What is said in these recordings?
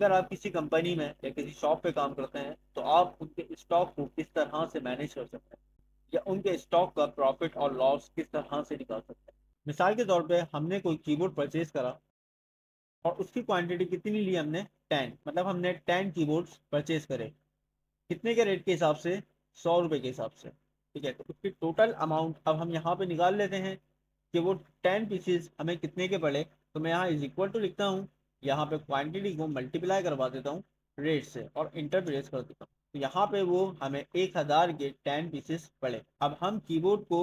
अगर आप किसी कंपनी में या किसी शॉप पे काम करते हैं तो आप उनके स्टॉक को किस तरह से मैनेज कर सकते हैं या उनके स्टॉक का प्रॉफिट और लॉस किस तरह से निकाल सकते हैं। मिसाल के तौर पे हमने कोई कीबोर्ड परचेज करा और उसकी क्वांटिटी कितनी ली हमने 10, मतलब हमने 10 कीबोर्ड्स परचेज करे। कितने के रेट के हिसाब से? 100 रुपए के हिसाब से। ठीक है, तो उसकी टोटल अमाउंट अब हम यहाँ पे निकाल लेते हैं कि वो 10 पीसेज हमें कितने के पड़े। तो मैं यहाँ इज इक्वल टू लिखता हूँ, यहाँ पे क्वांटिटी को मल्टीप्लाई करवा देता हूँ रेट से और इंटर प्रेस कर देता हूँ। तो यहाँ पे वो हमें 1000 के 10 पीसेस पड़े। अब हम कीबोर्ड को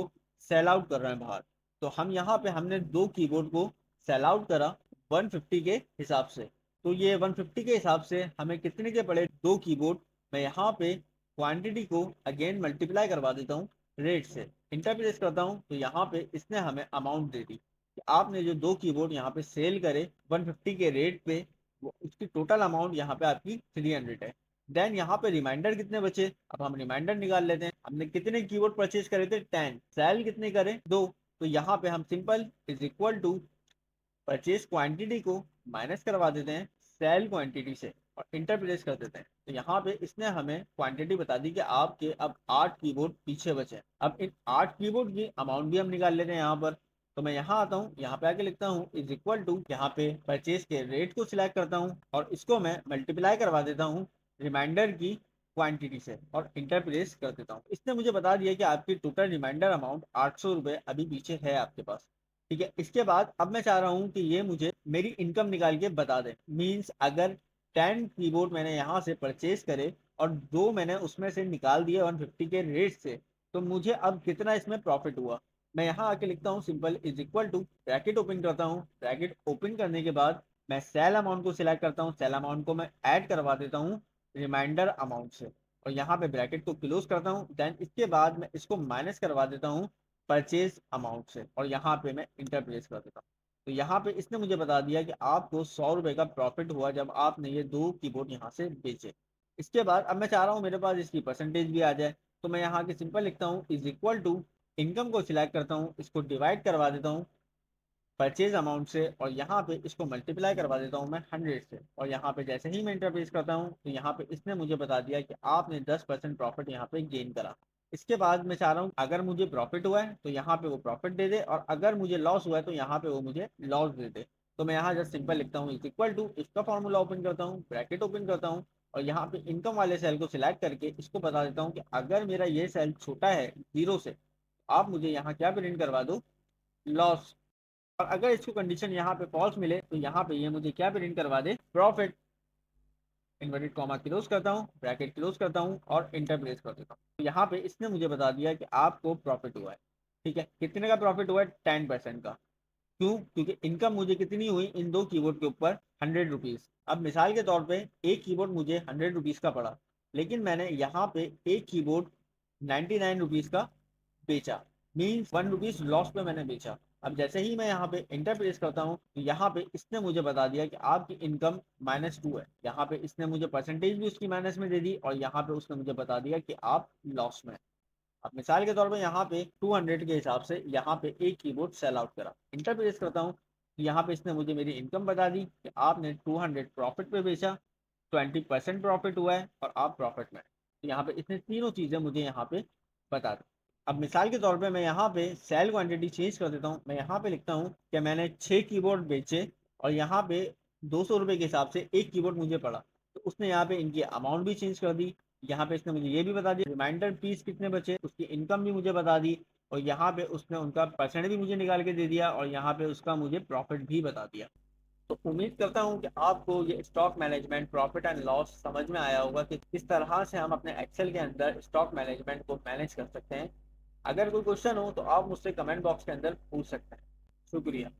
सेल आउट कर रहे हैं बाहर। तो हम यहाँ पे हमने दो कीबोर्ड को सेल आउट करा 150 के हिसाब से। तो ये 150 के हिसाब से हमें कितने के पड़े? दो कीबोर्ड। मैं यहाँ पे क्वांटिटी को अगेन मल्टीप्लाई करवा देता हूँ रेट से, इंटर प्रेस करता हूँ। तो यहाँ पे इसने हमें अमाउंट दे दी कि आपने जो दो कीबोर्ड यहाँ पे सेल करे 150 के रेट पे, वो उसकी टोटल अमाउंट यहाँ पे आपकी 300 है। देन यहाँ पे रिमाइंडर कितने बचे? अब हम रिमाइंडर निकाल लेते हैं। हमने कितने कीबोर्ड परचेज करे थे? 10। सेल कितने करे? दो। तो यहाँ पे हम simple is equal to purchase quantity को माइनस करवा देते हैं सेल क्वांटिटी से और इंटर प्लेस कर देते हैं। तो यहाँ पे इसने हमें क्वांटिटी बता दी कि आपके अब 8 कीबोर्ड पीछे बचे हैं। अब इन 8 कीबोर्ड की अमाउंट भी हम निकाल लेते हैं यहाँ पर। तो मैं यहाँ आता हूँ, यहाँ पे आके लिखता हूँ इज इक्वल टू, यहाँ पे परचेज के रेट को सिलेक्ट करता हूँ और इसको मैं मल्टीप्लाई करवा देता हूँ रिमाइंडर की क्वांटिटी से और इंटर प्लेस कर देता हूँ। इसने मुझे बता दिया कि आपकी टोटल रिमाइंडर अमाउंट 800 रुपये अभी पीछे है आपके पास। ठीक है, इसके बाद अब मैं चाह रहा हूँ कि ये मुझे मेरी इनकम निकाल के बता दे। मींस अगर 10 कीबोर्ड मैंने यहाँ से परचेज करे और दो मैंने उसमें से निकाल दिए 150 के रेट से, तो मुझे अब कितना इसमें प्रॉफिट हुआ। मैं यहाँ आके लिखता हूँ simple is equal to, bracket open करता हूँ। ब्रैकेट ओपन करने के बाद मैं सेल अमाउंट को सिलेक्ट करता हूँ। सेल अमाउंट को मैं ऐड करवा देता हूँ रिमाइंडर अमाउंट से और यहाँ पे ब्रैकेट को क्लोज करता हूँ। देन इसके बाद मैं इसको माइनस करवा देता हूँ परचेज अमाउंट से और यहाँ पे मैं इंटर प्लेस कर देता हूँ। तो यहाँ पे इसने मुझे बता दिया कि आपको 100 रुपए का प्रॉफिट हुआ जब आपने ये दो कीबोर्ड यहाँ से बेचे। इसके बाद अब मैं चाह रहा हूँ मेरे पास इसकी परसेंटेज भी आ जाए। तो मैं यहाँ के सिंपल लिखता हूँ इज इक्वल टू, इनकम को सिलेक्ट करता हूँ, इसको डिवाइड करवा देता हूँ परचेज अमाउंट से और यहाँ पे इसको मल्टीप्लाई करवा देता हूँ मैं 100 से और यहाँ पे जैसे ही मैं इंटरप्रेस करता हूँ तो यहाँ पे इसने मुझे बता दिया कि आपने 10% प्रॉफिट यहाँ पे गेन करा। इसके बाद मैं चाह रहा हूँ अगर मुझे प्रॉफिट हुआ है तो यहाँ पे वो प्रॉफिट दे दे और अगर मुझे लॉस हुआ है तो यहाँ पे वो मुझे लॉस दे दे। तो मैं यहाँ जस्ट सिंपल लिखता हूँ इज इक्वल टू, इसका फॉर्मूला ओपन करता हूँ, ब्रैकेट ओपन करता हूँ और यहाँ पे इनकम वाले सेल को सिलेक्ट करके इसको बता देता हूँ कि अगर मेरा ये सेल छोटा है जीरो से, आप मुझे यहाँ क्या प्रिंट करवा दो? लॉस। और अगर इसको कंडीशन यहाँ पे फॉल्स मिले तो यहाँ पे ये मुझे क्या प्रिंट करवा दे? प्रॉफिट। इन्वर्टेड कॉमा क्लोज करता हूँ, ब्रैकेट क्लोज करता हूँ और इंटर प्लेस कर देता हूँ। तो यहाँ पे इसने मुझे बता दिया कि आपको प्रॉफिट हुआ है। ठीक है, कितने का प्रॉफिट हुआ है? 10% का। क्यों? क्योंकि इनकम मुझे कितनी हुई इन दो कीबोर्ड के ऊपर? 100 रुपीज। अब मिसाल के तौर पे एक कीबोर्ड मुझे 100 रुपीज का पड़ा, लेकिन मैंने यहाँ पे एक कीबोर्ड 99 रुपीज का बेचा। मीन्स 1 रुपीज लॉस पे मैंने बेचा। अब जैसे ही मैं यहाँ पे इंटर प्रेस करता हूँ तो यहाँ पे इसने मुझे बता दिया कि आपकी इनकम -2 है। यहाँ पे इसने मुझे परसेंटेज भी उसकी माइनस में दे दी और यहाँ पे उसने मुझे बता दिया कि आप लॉस में। अब मिसाल के तौर पे यहाँ पे 200 के हिसाब से यहाँ पे एक कीबोर्ड सेल आउट करा, इंटर प्रेस करता हूँ तो यहाँ पे इसने मुझे मेरी इनकम बता दी कि आपने 200 प्रॉफिट पे बेचा, 20% प्रॉफिट हुआ है और आप प्रॉफिट में। तो यहाँ पे इसने तीनों चीजें मुझे यहाँ पे बता दी। अब मिसाल के तौर पे मैं यहाँ पे सेल क्वांटिटी चेंज कर देता हूँ। मैं यहाँ पे लिखता हूँ कि मैंने 6 कीबोर्ड बेचे और यहाँ पे 200 रुपये के हिसाब से एक कीबोर्ड मुझे पड़ा। तो उसने यहाँ पे इनकी अमाउंट भी चेंज कर दी। यहाँ पे इसने मुझे ये भी बता दिया रिमाइंडर पीस कितने बचे, उसकी इनकम भी मुझे बता दी और यहाँ पे उसने उनका परसेंट भी मुझे निकाल के दे दिया और यहाँ पे उसका मुझे प्रॉफिट भी बता दिया। तो उम्मीद करता हूँ कि आपको ये stock management profit and loss समझ में आया होगा कि किस तरह से हम अपने एक्सेल के अंदर स्टॉक मैनेजमेंट को मैनेज कर सकते हैं। अगर कोई क्वेश्चन हो तो आप मुझसे कमेंट बॉक्स के अंदर पूछ सकते हैं। शुक्रिया।